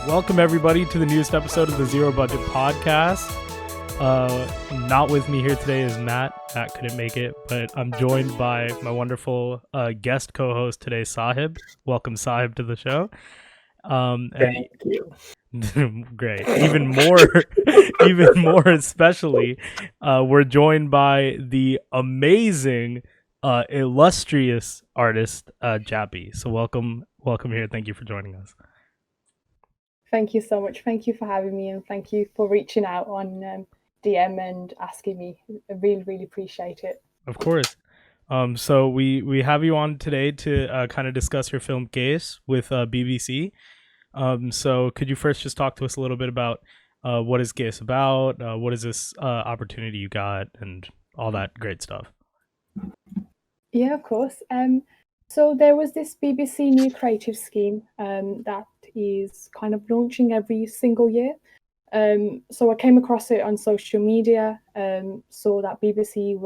Welcome everybody to the newest episode of the Zero Budget Podcast. Not with me here today is Matt. Matt couldn't make it, but I'm joined by my wonderful guest co-host today, Sahib. Welcome, Sahib, to the show. Thank you. Great. Even more especially, we're joined by the amazing, illustrious artist, Jappy. So welcome here. Thank you for joining us. Thank you so much. Thank you for having me, and thank you for reaching out on DM and asking me. I really appreciate it. Of course. So we have you on today to kind of discuss your film Case with BBC. So could you first just talk to us a little bit about what is Case about? What is this opportunity you got, and all that great stuff? Yeah, of course. So there was this BBC new creative scheme that is kind of launching every single year. So I came across it on social media, saw that BBC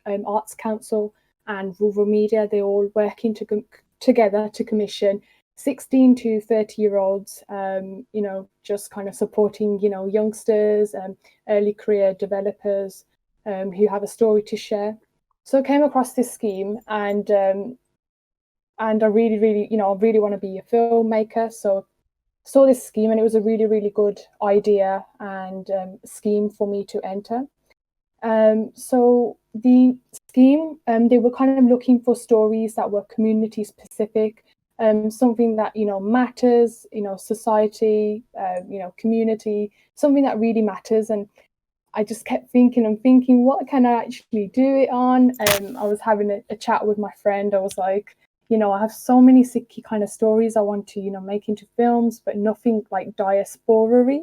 and Arts Council and Rural Media, they're all working together to commission 16 to 30-year-olds, just kind of supporting, youngsters, early career developers who have a story to share. So I came across this scheme and I really want to be a filmmaker. So saw this scheme and it was a really good idea and scheme for me to enter. So the scheme, they were kind of looking for stories that were community specific, something that, matters, society, community, something that really matters. And I just kept thinking, what can I actually do it on? I was having a chat with my friend. I was like, I have so many sicky kind of stories I want to, make into films, but nothing like diaspora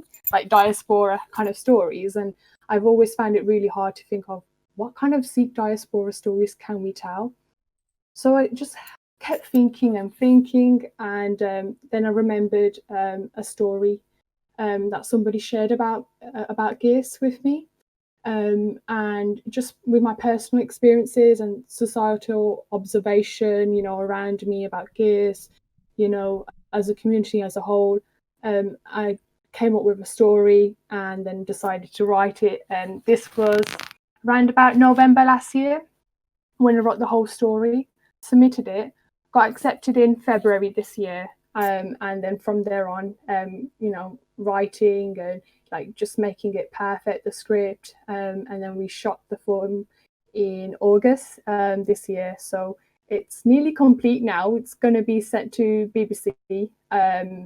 kind of stories. And I've always found it really hard to think of what kind of Sikh diaspora stories can we tell. So I just kept thinking, and then I remembered a story that somebody shared about Gais with me. And just with my personal experiences and societal observation, around me about Gais, as a community as a whole, I came up with a story and then decided to write it. And this was around about November last year when I wrote the whole story, submitted it, got accepted in February this year. And then from there on, writing and like just making it perfect, the script, and then we shot the film in August this year. So it's nearly complete now. It's going to be sent to BBC.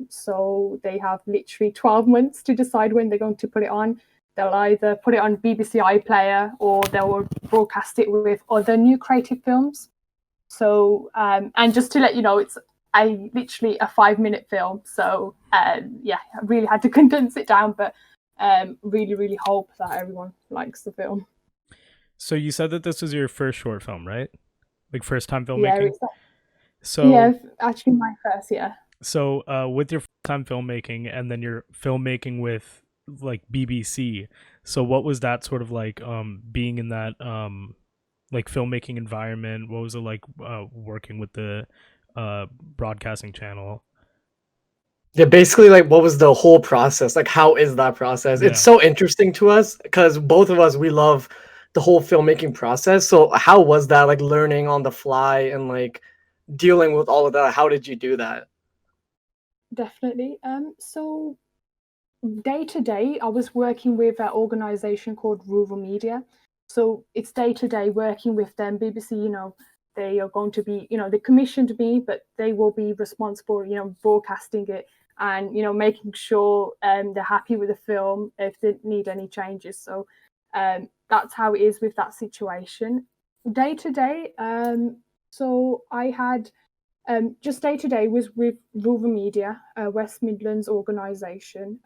So they have literally 12 months to decide when they're going to put it on. They'll either put it on BBC iPlayer or they'll broadcast it with other new creative films. So, and just to let you know, it's literally a 5-minute film. So, I really had to condense it down, but really hope that everyone likes the film. So you said that this was your first short film, right? Like first time filmmaking? Yeah, actually my first, yeah. So with your first time filmmaking and then your filmmaking with like BBC, so what was that sort of like being in that like filmmaking environment? What was it like working with the broadcasting channel? Yeah, basically, like, what was the whole process? Like, how is that process? Yeah. It's so interesting to us because both of us, we love the whole filmmaking process. So how was that, like, learning on the fly and like dealing with all of that? How did you do that? Definitely. So day to day, I was working with an organization called Rural Media. So it's day to day working with them. BBC, they are going to be, they commissioned me, but they will be responsible, broadcasting it and, making sure they're happy with the film if they need any changes. So that's how it is with that situation. Day to day, so I had just day to day was with Rural Media, West Midlands organisation,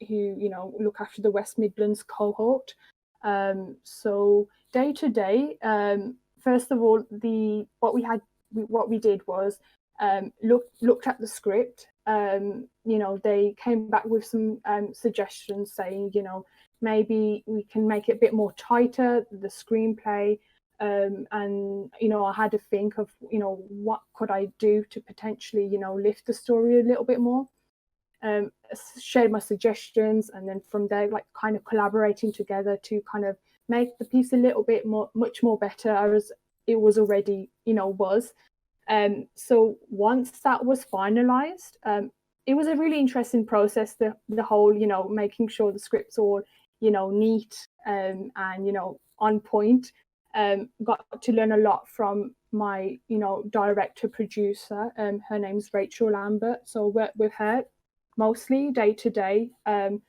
who look after the West Midlands cohort. So day to day, first of all, what we did was looked at the script. They came back with some suggestions saying, maybe we can make it a bit more tighter, the screenplay. And I had to think of what could I do to potentially lift the story a little bit more. shared my suggestions, and then from there, like kind of collaborating together to kind of make the piece a little bit much more better as it was already, was. So once that was finalized, it was a really interesting process. The whole, making sure the script's all, neat and on point. Got to learn a lot from my, director producer. Her name's Rachel Lambert. So I worked with her mostly day to day, and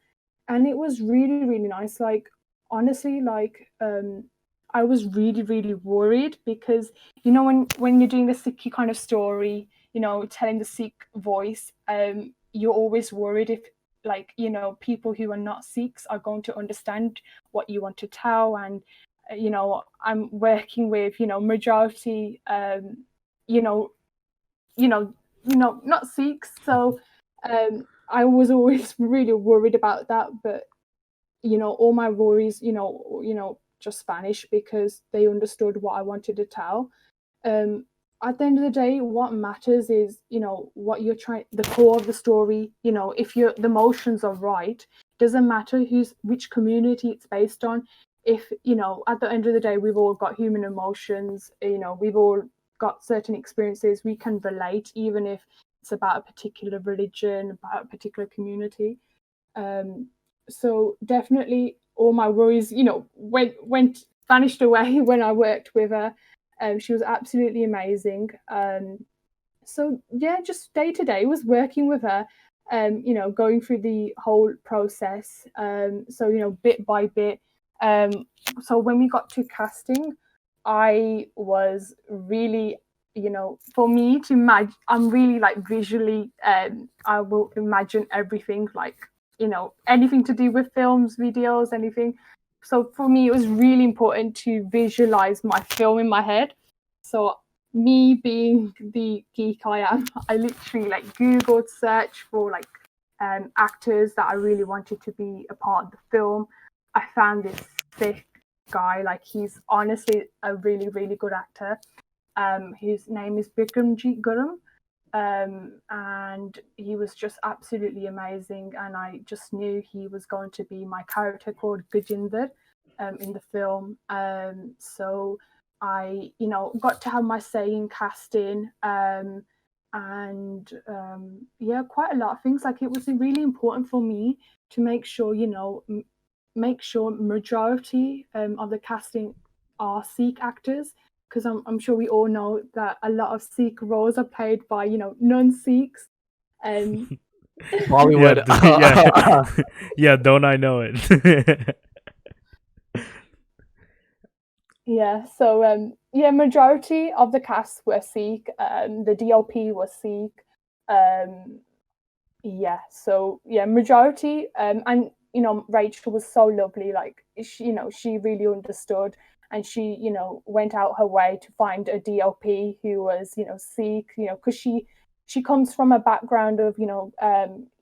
it was really, really nice. Like honestly, like I was really, really worried because when you're doing a Sikh kind of story, telling the Sikh voice, you're always worried if people who are not Sikhs are going to understand what you want to tell. And I'm working with majority not Sikhs, so I was always really worried about that. But all my worries just vanished because they understood what I wanted to tell. At the end of the day, what matters is what you're trying, the core of the story. If the emotions are right, doesn't matter which community it's based on. If at the end of the day, we've all got human emotions. We've all got certain experiences we can relate, even if it's about a particular religion, about a particular community. So definitely all my worries went vanished away when I worked with her. She was absolutely amazing. So yeah, just day to day was working with her, going through the whole process. So bit by bit. So when we got to casting, I was really, for me to imagine, I'm really like visually, I will imagine everything, like, anything to do with films, videos, anything. So for me, it was really important to visualize my film in my head. So me being the geek I am, I literally like Googled, search for like actors that I really wanted to be a part of the film. I found this Sikh guy, like he's honestly a really, really good actor. His name is Bikramjit Gurum. And he was just absolutely amazing, and I just knew he was going to be my character called Gajinder in the film. So I got to have my say in casting, and yeah, quite a lot of things. Like it was really important for me to make sure make sure majority of the casting are Sikh actors, because I'm sure we all know that a lot of Sikh roles are played by non-Sikhs. Bollywood. Yeah, don't I know it? Yeah, so yeah, majority of the cast were Sikh. The DLP was Sikh. Yeah, so yeah, majority. And Rachel was so lovely. Like she really understood, and she went out her way to find a DLP who was Sikh. Because she comes from a background of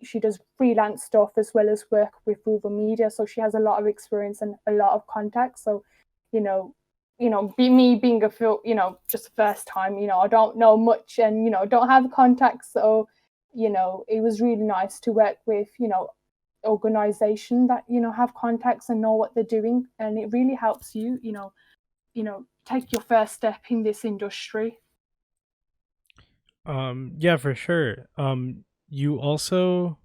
she does freelance stuff as well as work with rural media, so she has a lot of experience and a lot of contacts. So me being a just first time, I don't know much, and don't have contacts. So it was really nice to work with organization that have contacts and know what they're doing, and it really helps you take your first step in this industry. Yeah, for sure. You also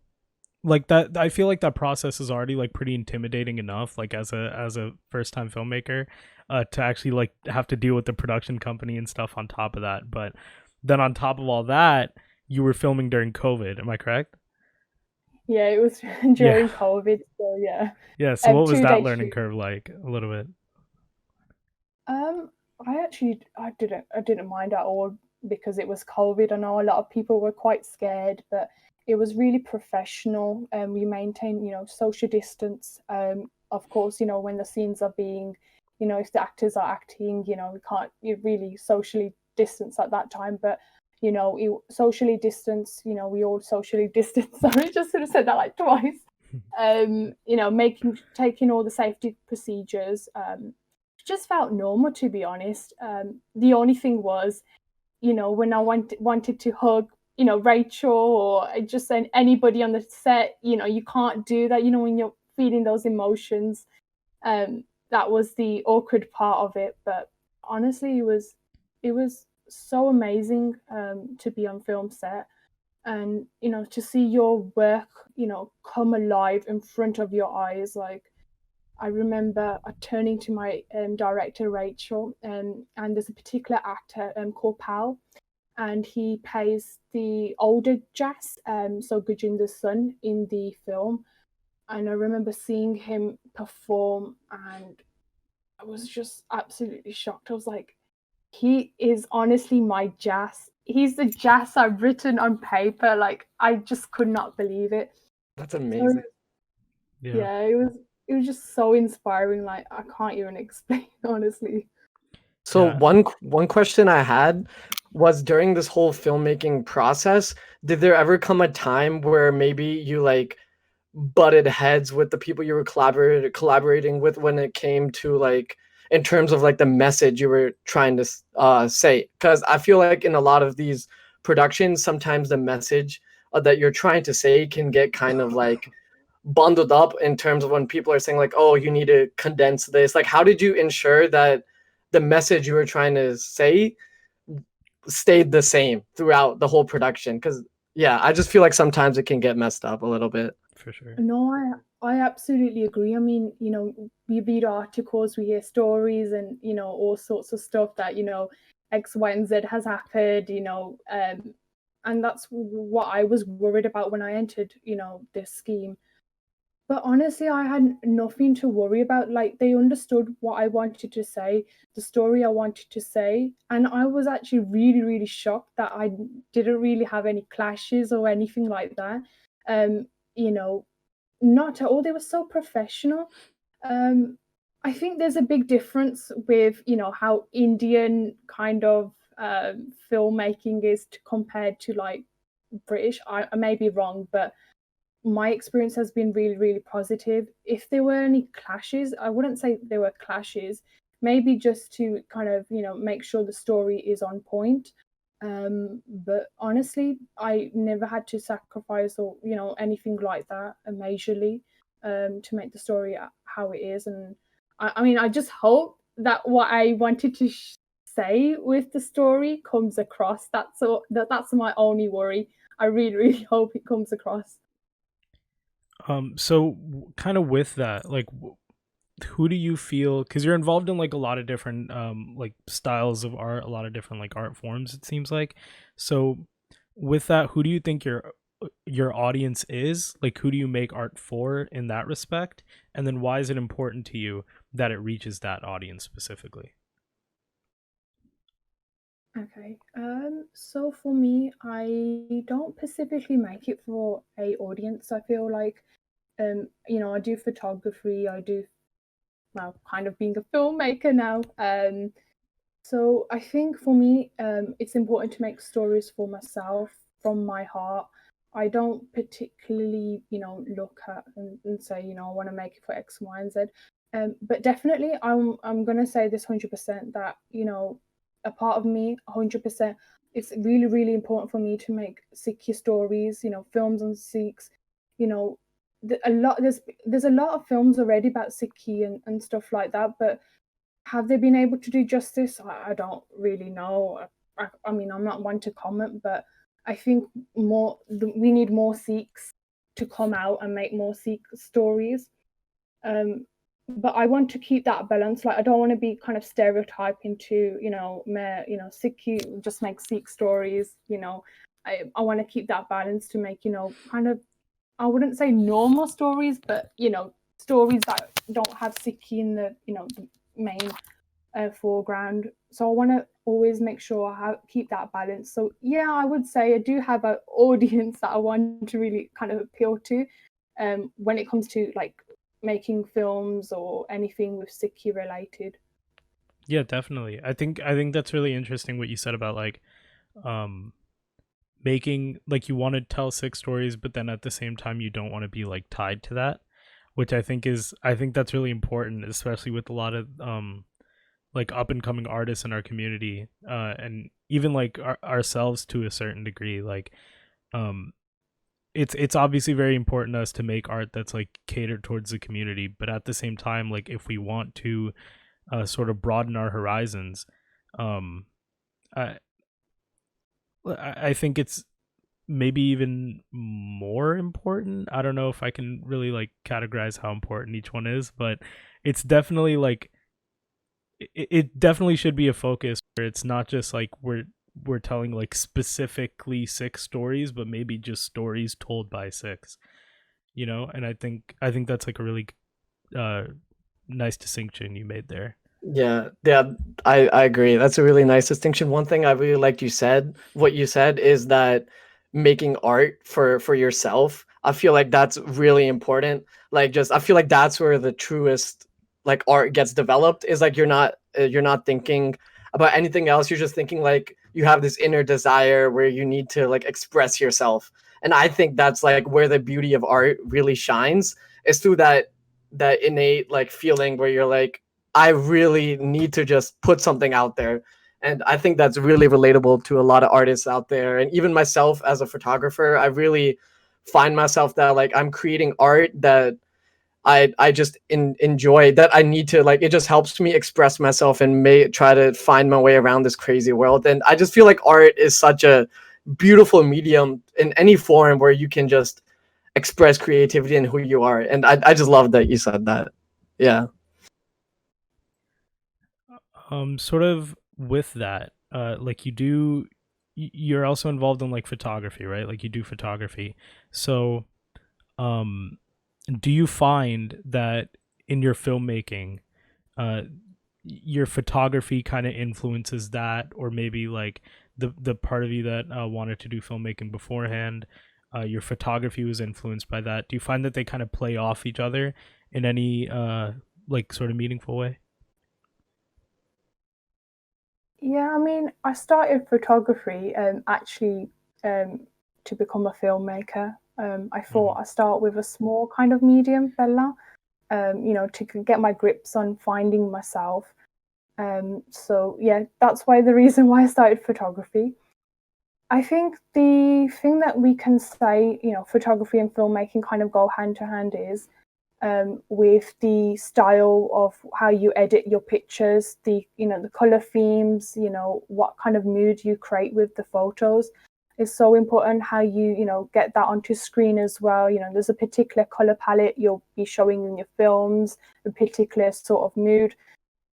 like that. I feel like that process is already like pretty intimidating enough, like as a first time filmmaker, to actually like have to deal with the production company and stuff on top of that. But then on top of all that, you were filming during COVID. Am I correct? Yeah, it was during COVID. So yeah. Yeah. So what was that 2 days learning shoot. curve like? A little bit. I didn't mind at all because it was COVID. I know a lot of people were quite scared, but it was really professional. We maintained, social distance. Of course, when the scenes are being, if the actors are acting, we can't really socially distance at that time. But socially distance. We all socially distance. Sorry, just sort of said that like twice. Taking all the safety procedures. Just felt normal, to be honest. The only thing was, when I wanted to hug Rachel or just anybody on the set. You can't do that. When you're feeling those emotions. That was the awkward part of it, but honestly, it was so amazing to be on film set and to see your work come alive in front of your eyes. Like, I remember turning to my director Rachel, and there's a particular actor called Pal, and he plays the older Jas, so Gajinder's son in the film. And I remember seeing him perform, and I was just absolutely shocked. I was like, he is honestly my Jas. He's the Jas I've written on paper. Like, I just could not believe it. That's amazing. Yeah, it was just so inspiring. Like, I can't even explain, honestly. So one question I had was, during this whole filmmaking process, did there ever come a time where maybe you like butted heads with the people you were collaborating with when it came to like, in terms of like the message you were trying to say? Because I feel like in a lot of these productions, sometimes the message that you're trying to say can get kind of like bundled up in terms of when people are saying like, oh, you need to condense this. Like, how did you ensure that the message you were trying to say stayed the same throughout the whole production? Because yeah, I just feel like sometimes it can get messed up a little bit. For sure. No, I absolutely agree. I mean, we read articles, we hear stories, and all sorts of stuff that X, Y, and Z has happened. And that's what I was worried about when I entered this scheme. But honestly, I had nothing to worry about. Like, they understood what I wanted to say, the story I wanted to say. And I was actually really, really shocked that I didn't really have any clashes or anything like that. You know, not at all. They were so professional. I think there's a big difference with, how Indian kind of filmmaking is compared to like British. I may be wrong, but my experience has been really, really positive. If there were any clashes, I wouldn't say there were clashes, maybe just to kind of, make sure the story is on point. But honestly, I never had to sacrifice or, anything like that majorly to make the story how it is. And I mean, I just hope that what I wanted to say with the story comes across. That's my only worry. I really, really hope it comes across. So kind of with that, like, who do you feel, because you're involved in like a lot of different like styles of art, a lot of different like art forms, it seems like. So with that, who do you think your audience is? Like, who do you make art for in that respect? And then why is it important to you that it reaches that audience specifically? Okay. So for me, I don't specifically make it for a audience. I feel like, I do photography. I do, well, kind of being a filmmaker now. So I think for me, it's important to make stories for myself from my heart. I don't particularly, look at and say, I want to make it for X, Y, and Z. But definitely, I'm gonna say this 100% that a part of me 100%. It's really, really important for me to make Sikhi stories. Films on Sikhs. You know, there's a lot of films already about Sikhi and stuff like that, but have they been able to do justice? I don't really know. I mean, I'm not one to comment, but I think we need more Sikhs to come out and make more Sikh stories. But I want to keep that balance. Like, I don't want to be kind of stereotyping to, Sikh just make Sikh stories. I want to keep that balance to make, kind of, I wouldn't say normal stories, but stories that don't have Sikh in the, the main foreground. So I want to always make sure I keep that balance. So yeah, I would say I do have an audience that I want to really kind of appeal to when it comes to like making films or anything with Sikhi related. Yeah, definitely. I think that's really interesting what you said about like um making, like, you want to tell six stories, but then at the same time you don't want to be like tied to that, which I think that's really important, especially with a lot of like up and coming artists in our community, and even like ourselves to a certain degree. Like, um, it's obviously very important to us to make art that's like catered towards the community, but at the same time, like if we want to sort of broaden our horizons, um, I I think it's maybe even more important. I don't know if I can really like categorize how important each one is, but it's definitely like it definitely should be a focus where it's not just like we're telling like specifically six stories, but maybe just stories told by six, you know. And I think that's like a really uh nice distinction you made there. Yeah, I agree. That's a really nice distinction. One thing I really liked what you said is that making art for yourself, I feel like that's really important. Like just I feel like that's where the truest like art gets developed is like you're not thinking about anything else. You're just thinking like you have this inner desire where you need to like express yourself. And I think that's like where the beauty of art really shines is through that innate like feeling where you're like I really need to just put something out there. And I think that's really relatable to a lot of artists out there. And even myself as a photographer, I really find myself that like I'm creating art that I just enjoy that I need to like it just helps me express myself and may try to find my way around this crazy world. And I just feel like art is such a beautiful medium in any form where you can just express creativity and who you are. And I just love that you said that. Yeah. Sort of with that, like you're also involved in like photography, right? Like you do photography. So, um, do you find that in your filmmaking, uh, your photography kind of influences that, or maybe like the part of you that wanted to do filmmaking beforehand, your photography was influenced by that? Do you find that they kind of play off each other in any like sort of meaningful way? Yeah, I mean, I started photography actually um, to become a filmmaker. I thought Mhm. I start with a small kind of medium, Bella, to get my grips on finding myself. So yeah, that's why the reason why I started photography. I think the thing that we can say, photography and filmmaking kind of go hand to hand is with the style of how you edit your pictures, the color themes, what kind of mood you create with the photos is so important. How you get that onto screen as well. There's a particular color palette you'll be showing in your films, a particular sort of mood.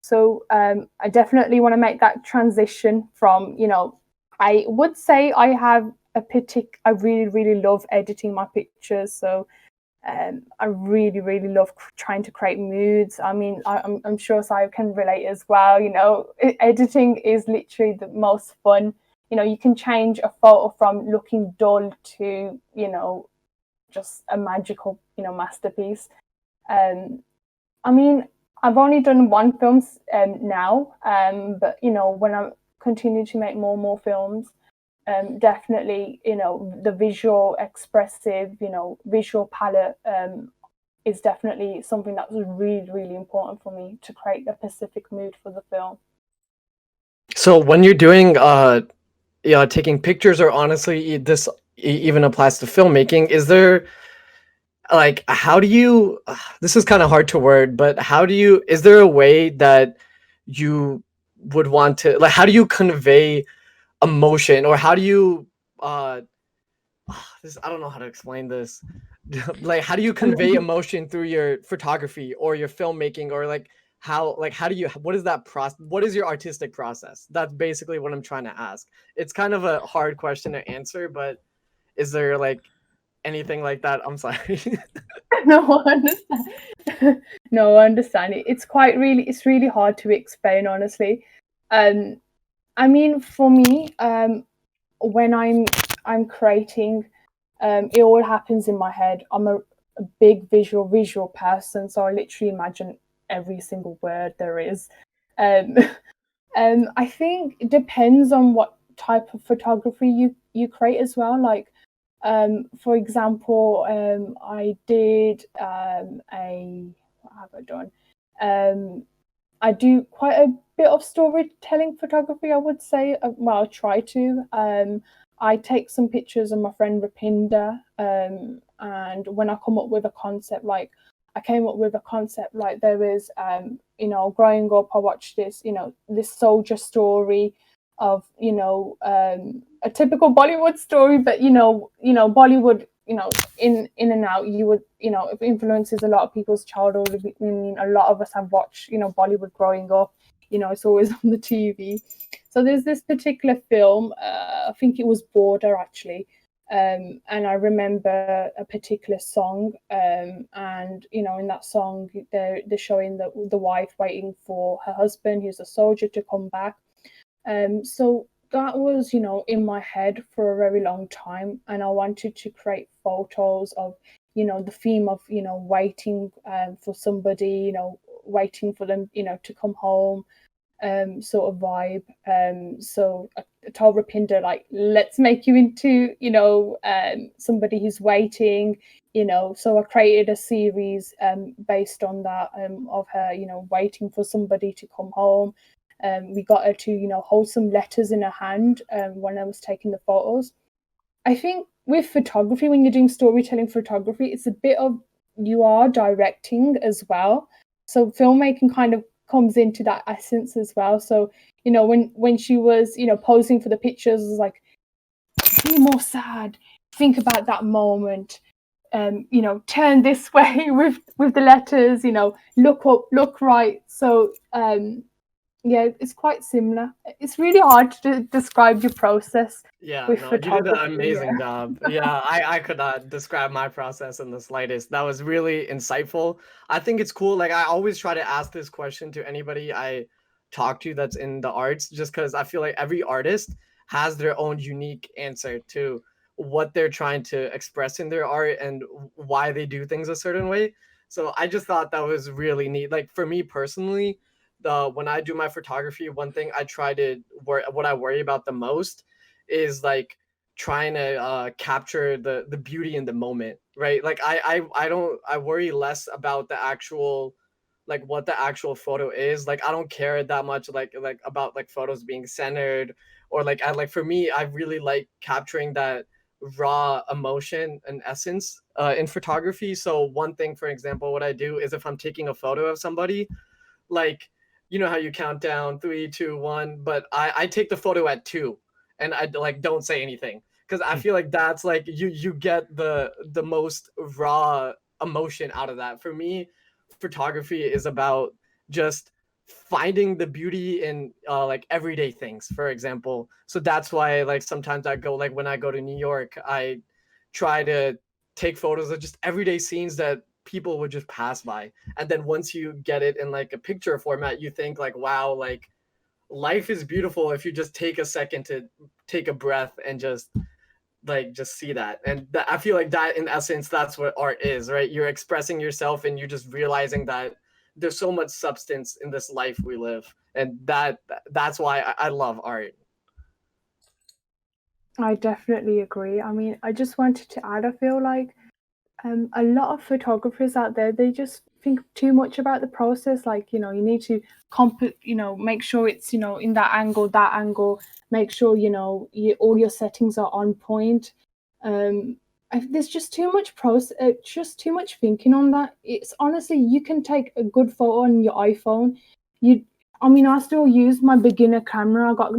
So I definitely want to make that transition from, I would say I have I really, really love editing my pictures. So I really, really love trying to create moods. I mean, I'm sure Sai can relate as well. Editing is literally the most fun. You can change a photo from looking dull to, just a magical, masterpiece. Um, I mean, I've only done one film now, but when I continue to make more and more films, definitely, the visual, expressive, visual palette is definitely something that was really, really important for me to create a specific mood for the film. So when you're doing yeah, taking pictures or honestly this even applies to filmmaking, is there like how do you this is kind of hard to word, but how do you is there a way that you would want to like how do you convey emotion or how do you uh this I don't know how to explain this. Like how do you convey emotion through your photography or your filmmaking or like how do you what is that process what is your artistic process? That's basically what I'm trying to ask. It's kind of a hard question to answer, but is there like anything like that? I'm sorry. No, I understand. No, I understand it. It's really hard to explain, honestly. Um, I mean, for me, when I'm creating, it all happens in my head. I'm a big visual person, so I literally imagine every single word there is. Um, I think it depends on what type of photography you create as well. Like, for example, I did a what have I done? Um, I do quite a bit of storytelling photography, I would say. Well, I try to. I take some pictures of my friend Rapinda, and when I come up with a concept, like I came up with a concept like there is, growing up, I watched this, this soldier story of, a typical Bollywood story, but Bollywood, in and out, you would, it influences a lot of people's childhood. I mean, a lot of us have watched, Bollywood growing up. It's always on the TV. So there's this particular film, I think it was Border actually, and I remember a particular song, and in that song they're showing the wife waiting for her husband, who's a soldier, to come back. So that was, in my head for a very long time, and I wanted to create photos of, the theme of, waiting for somebody, waiting for them, to come home, sort of vibe. So I told Rapinda, like, let's make you into, somebody who's waiting, so I created a series based on that, of her, waiting for somebody to come home. We got her to, hold some letters in her hand when I was taking the photos. I think with photography, when you're doing storytelling photography, it's a bit of, you are directing as well. So filmmaking kind of comes into that essence as well. So, when she was, posing for the pictures, it was like, be more sad, think about that moment, turn this way with the letters, look up, look right. So yeah, it's quite similar. It's really hard to describe your process with You did an photography. amazing job. Yeah, I could not describe my process in the slightest. That was really insightful. I think it's cool. Like, I always try to ask this question to anybody I talk to that's in the arts, just because I feel like every artist has their own unique answer to what they're trying to express in their art and why they do things a certain way. So I just thought that was really neat. Like, for me personally, when I do my photography, one thing I try to what I worry about the most is like trying to capture the beauty in the moment, right? Like, I worry less about the actual, like, what the actual photo is. Like, I don't care that much, like about like photos being centered, or like, I like, for me, I really like capturing that raw emotion and essence in photography. So one thing, for example, what I do is if I'm taking a photo of somebody, like, you know how you count down 3 2 1, but I take the photo at 2, and I like don't say anything, because I feel like that's like you get the most raw emotion out of that. For me, photography is about just finding the beauty in like everyday things, for example. So that's why, like, sometimes I go, like, when I go to New York, I try to take photos of just everyday scenes that people would just pass by. And then once you get it in like a picture format, you think like, wow, like, life is beautiful if you just take a second to take a breath and just see that. And I feel like that, in essence, that's what art is, right? You're expressing yourself, and you're just realizing that there's so much substance in this life we live, and that's why I love art. I definitely agree. I mean, I just wanted to add, I feel like a lot of photographers out there, they just think too much about the process. Like, you need to make sure it's, in that angle, make sure, all your settings are on point. There's just too much just too much thinking on that. It's honestly, you can take a good photo on your iPhone. You, I mean, I still use my beginner camera. I got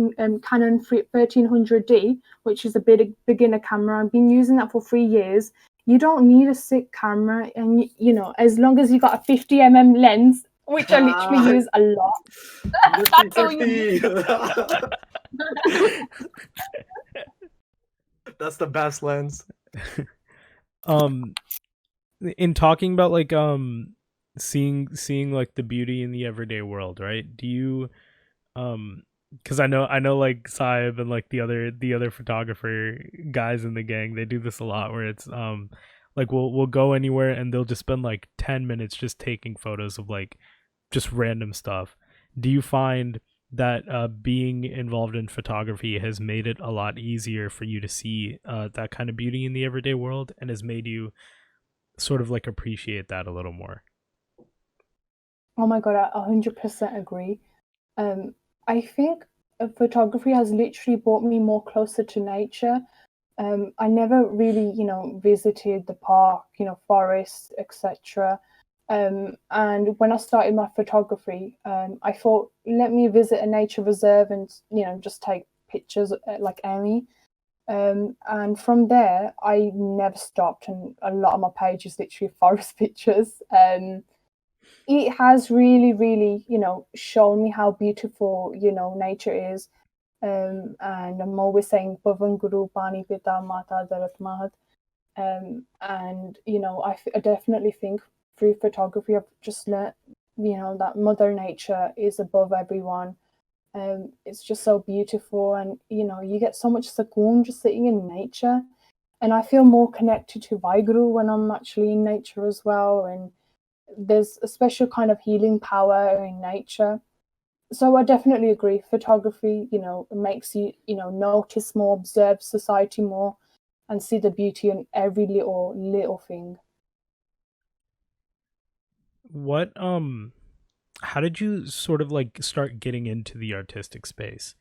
Canon 1300D, which is a beginner camera. I've been using that for 3 years. You don't need a sick camera, and as long as you got a 50 mm lens, which I literally use a lot. That's all you need. That's the best lens. In talking about like seeing like the beauty in the everyday world, right? Do you because I know like Saib and like the other photographer guys in the gang, they do this a lot, where it's like we'll go anywhere and they'll just spend like 10 minutes just taking photos of like just random stuff. Do you find that being involved in photography has made it a lot easier for you to see that kind of beauty in the everyday world, and has made you sort of like appreciate that a little more? Oh my god, I 100% agree. I think photography has literally brought me more closer to nature. I never really, visited the park, forests, etc. And when I started my photography, I thought, let me visit a nature reserve and, just take pictures like Amy. And from there, I never stopped, and a lot of my page is literally forest pictures. It has really, really, shown me how beautiful, nature is. And I'm always saying, Bhavan Guru Pani Pita Mata Darat Mahad. And, I definitely think through photography, I've just learned, that Mother Nature is above everyone. It's just so beautiful, and you get so much sakoon just sitting in nature, and I feel more connected to Vaiguru when I'm actually in nature as well. And there's a special kind of healing power in nature. So I definitely agree. Photography, makes you, notice more, observe society more, and see the beauty in every little thing. What how did you sort of like start getting into the artistic space?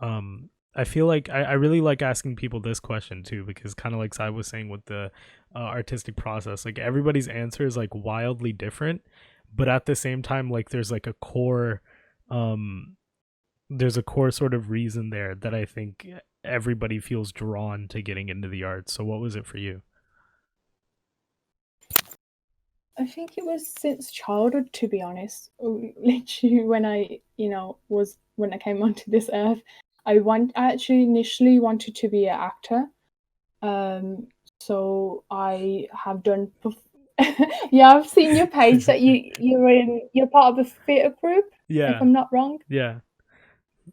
I feel like I really like asking people this question too, because kind of like I was saying with the artistic process, like everybody's answer is like wildly different, but at the same time, like um, there's a core sort of reason there that I think everybody feels drawn to getting into the arts. So what was it for you? I think it was since childhood, to be honest. Literally, when I came onto this earth, I actually initially wanted to be an actor. Um, so I have done. Yeah, I've seen your page that you're part of a theatre group, if Yeah, I'm not wrong. yeah.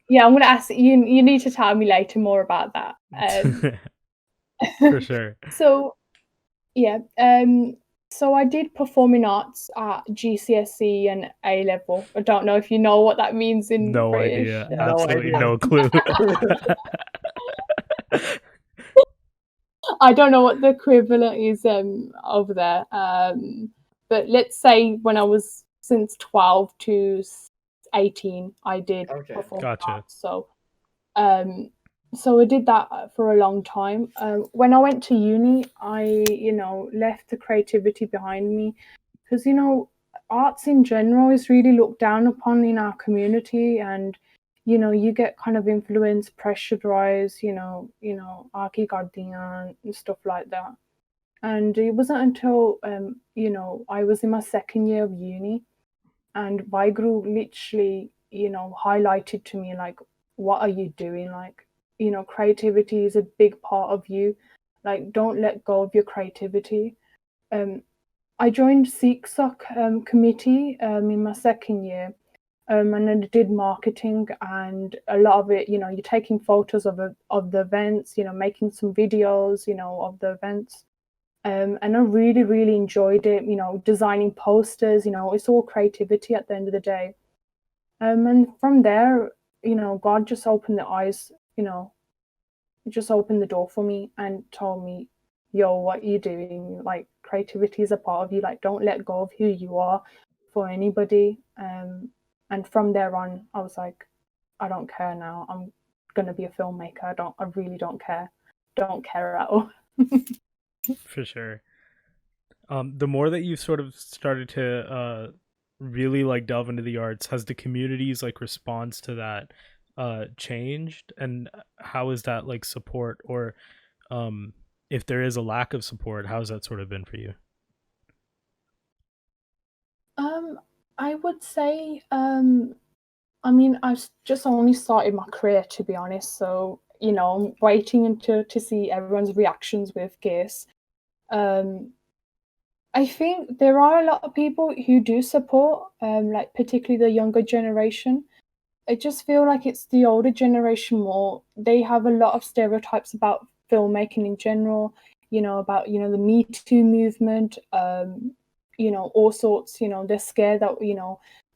Yeah, I'm gonna ask you. You need to tell me later more about that. For sure. So yeah, so I did performing arts at GCSE and A level. I don't know if you know what that means in No British. idea. No Absolutely idea. no clue. I don't know what the equivalent is over there. But let's say when I was since 12 to 18, I did Okay. performing Gotcha. arts. Um, so I did that for a long time. When I went to uni, I, left the creativity behind me because, arts in general is really looked down upon in our community, and you get kind of influence, pressurized, arki kardiyan and stuff like that. And it wasn't until I was in my second year of uni, and Vaiguru literally, highlighted to me like, what are you doing? Like, creativity is a big part of you. Like, don't let go of your creativity. Um, I joined SEEKSOC committee in my second year, and then I did marketing, and a lot of it, you're taking photos of the events, making some videos, of the events. And I really, really enjoyed it, designing posters, it's all creativity at the end of the day. And from there, God just opened the eyes, just opened the door for me and told me, yo, what are you doing? Like, creativity is a part of you. Like, don't let go of who you are for anybody. And from there on, I was like, I don't care now. I'm gonna be a filmmaker. I really don't care. Don't care at all. For sure. The more that you've sort of started to really like delve into the arts, has the community's like response to that changed? And how is that like support, or um if there is a lack of support, how's that sort of been for you? Um, I would say, I mean, I've just only started my career, to be honest. So, I'm waiting to see everyone's reactions with Gears. Um, I think there are a lot of people who do support, like particularly the younger generation. I just feel like it's the older generation more. They have a lot of stereotypes about filmmaking in general, about, the Me Too movement, all sorts, they're scared that,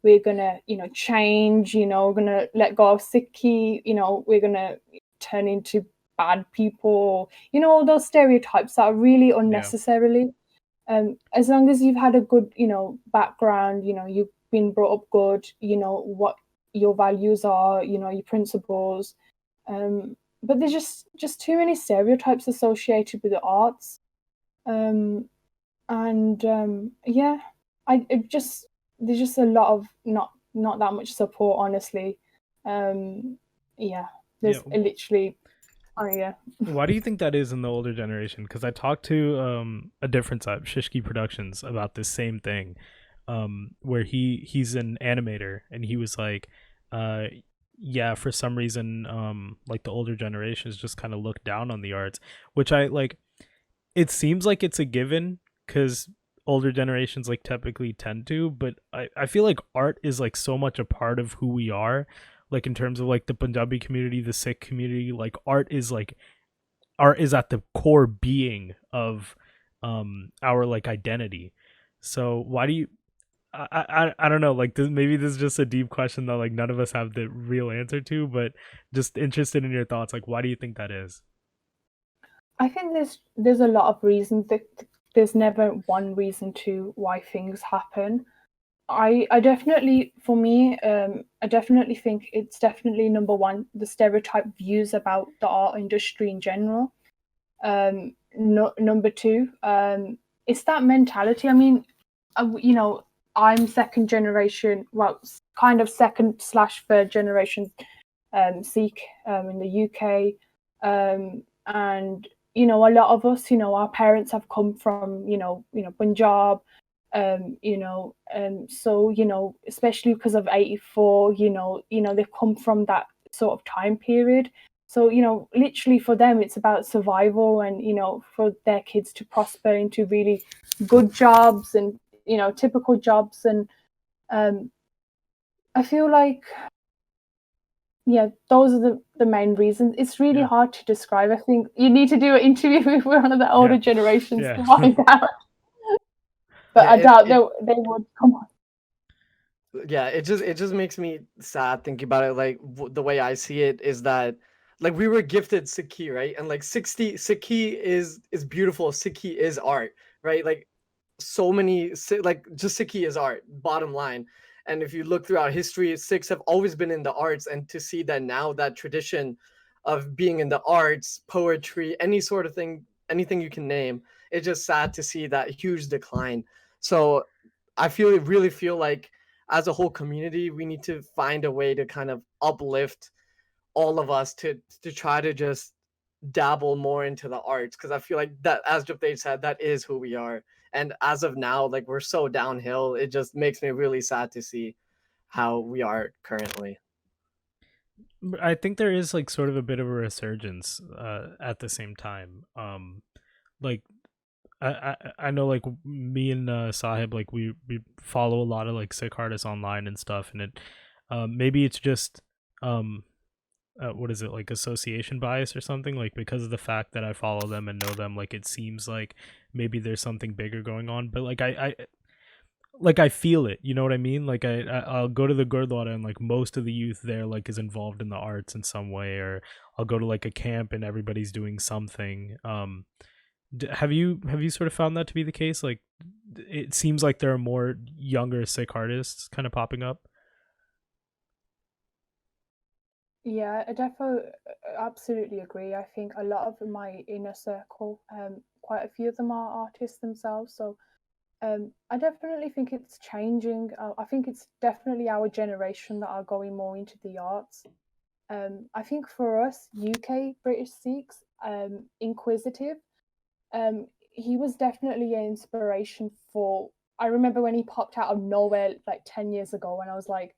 we're gonna, change, we're gonna let go of Sikhi, we're gonna turn into bad people, all those stereotypes that are really Yeah. unnecessarily. As long as you've had a good, background, been brought up good, you know, what your values are, you know, your principles. But there's just too many stereotypes associated with the arts. Yeah, there's just a lot of not that much support, honestly. Yeah, there's Yeah. literally, oh yeah. Why do you think that is in the older generation? Because I talked to a different side, Shishki Productions, about this same thing, where he's an animator, and he was like, uh, yeah, for some reason, like the older generations just kind of look down on the arts, which I like. It seems like it's a given because older generations like typically tend to, but I feel like art is like so much a part of who we are, like in terms of like the Punjabi community, the Sikh community. Like art is at the core being of our like identity. So why do you I don't know, like maybe this is just a deep question that like none of us have the real answer to, but just interested in your thoughts, like why do you think that is? I think there's a lot of reasons. That there's never one reason to why things happen. I definitely, for me, I definitely think it's definitely number one, the stereotype views about the art industry in general. No, number two, it's that mentality. I mean, you know, I'm second generation, well, kind of second slash third generation Sikh in the UK, and you know, a lot of us, you know, our parents have come from, Punjab, so you know, especially because of '84, they've come from that sort of time period. So you know, literally for them, it's about survival, and you know, for their kids to prosper into really good jobs and you know, typical jobs, and um, I feel like yeah, those are the main reasons. It's really Yeah. hard to describe. I think you need to do an interview with one of the older Yeah. generations Yeah. to find out. But Yeah, I doubt they would come on. yeah, it just makes me sad thinking about it. Like the way I see it is that like we were gifted Sikhi, right? And like 60 Sikhi is beautiful. Sikhi is art, right? Like so many like just Sikhi is art, bottom line. And if you look throughout history, Sikhs have always been in the arts, and to see that now that tradition of being in the arts, poetry, any sort of thing, anything you can name, it's just sad to see that huge decline. So really feel like as a whole community, we need to find a way to kind of uplift all of us to try to just dabble more into the arts, because I feel like that, as Juptej said, that is who we are. And as of now, like we're so downhill, it just makes me really sad to see how we are currently. I think there is like sort of a bit of a resurgence at the same time. Like I know like me and Sahib, like we follow a lot of like Sikh artists online and stuff, and it maybe it's just um what is it, like association bias or something, like because of the fact that I follow them and know them, like it seems like maybe there's something bigger going on, but like I feel it, you know what I mean? Like I'll go to the Gurdwara and like most of the youth there like is involved in the arts in some way, or I'll go to like a camp and everybody's doing something. Have you sort of found that to be the case? Like it seems like there are more younger Sikh artists kind of popping up. Yeah, I definitely absolutely agree. I think a lot of my inner circle, quite a few of them are artists themselves. So I definitely think it's changing. I think it's definitely our generation that are going more into the arts. I think for us, UK British Sikhs, inquisitive. He was definitely an inspiration for. I remember when he popped out of nowhere like 10 years ago, and I was like,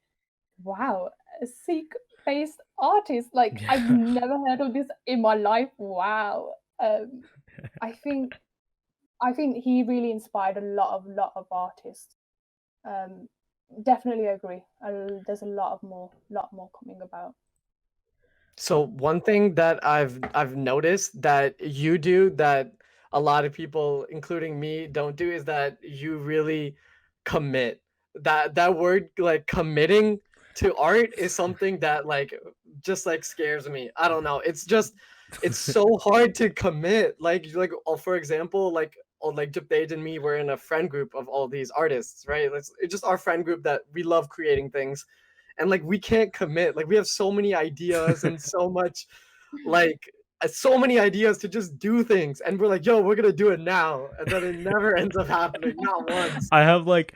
wow, a Sikh based artist. Like I've Yeah. never heard of this in my life. Wow. I think I think he really inspired a lot of artists. Um, Definitely agree. There's a lot more coming about. So one thing that I've noticed that you do that a lot of people, including me, don't do is that you really commit. That word, like committing to art, is something that like just like scares me. I don't know. It's just it's so hard to commit. Like for example, like all like Juptej and me were in a friend group of all these artists, right? It's just our friend group that we love creating things, and like we can't commit. Like we have so many ideas and so much, like so many ideas to just do things, and we're like, yo, we're gonna do it now, and then it never ends up happening, not once. I have like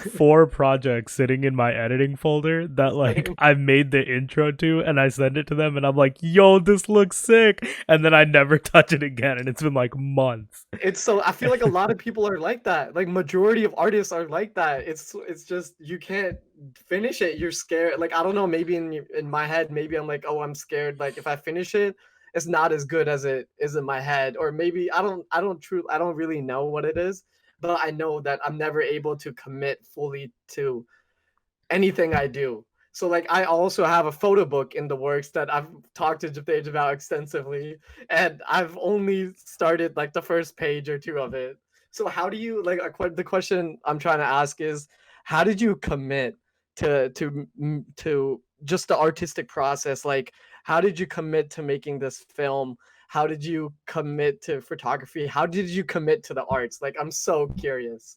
4 projects sitting in my editing folder that like Same. I've made the intro to, and I send it to them and I'm like, yo, this looks sick, and then I never touch it again, and it's been like months. It's so, I feel like a lot of people are like that. Like majority of artists are like that. It's just you can't finish it. You're scared. Like I don't know, maybe in my head, maybe I'm like, oh, I'm scared. Like if I finish it, it's not as good as it is in my head. Or maybe I don't really know what it is, but I know that I'm never able to commit fully to anything I do. So like I also have a photo book in the works that I've talked to Juptej about extensively, and I've only started like the first page or two of it. So how do you like the question I'm trying to ask is, how did you commit to just the artistic process? Like how did you commit to making this film? How did you commit to photography? How did you commit to the arts? Like I'm so curious.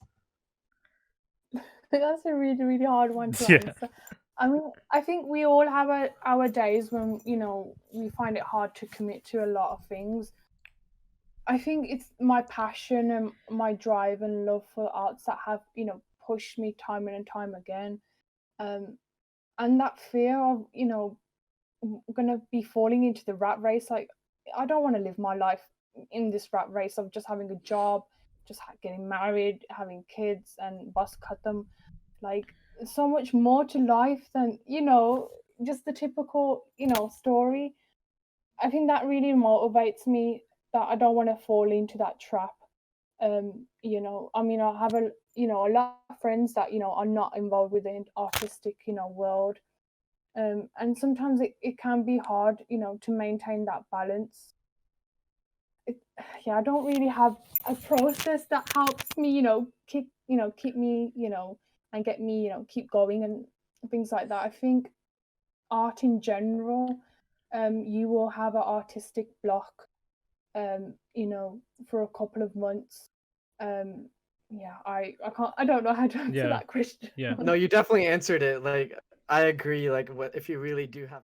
That's a really, really hard one to Yeah. answer. I mean, I think we all have our days when, we find it hard to commit to a lot of things. I think it's my passion and my drive and love for arts that have, pushed me time and time again. And that fear of, gonna be falling into the rat race. Like, I don't want to live my life in this rat race of just having a job, just getting married, having kids, and bus cut them. Like, so much more to life than just the typical story. I think that really motivates me, that I don't want to fall into that trap. I mean, I have a lot of friends that are not involved with the artistic world, and sometimes it can be hard to maintain that balance. Yeah, I don't really have a process that helps me keep me and get me keep going and things like that. I think art in general, you will have an artistic block, for a couple of months. Yeah, I don't know how to answer Yeah. that question. Yeah. No, you definitely answered it. Like I agree. Like what if you really do have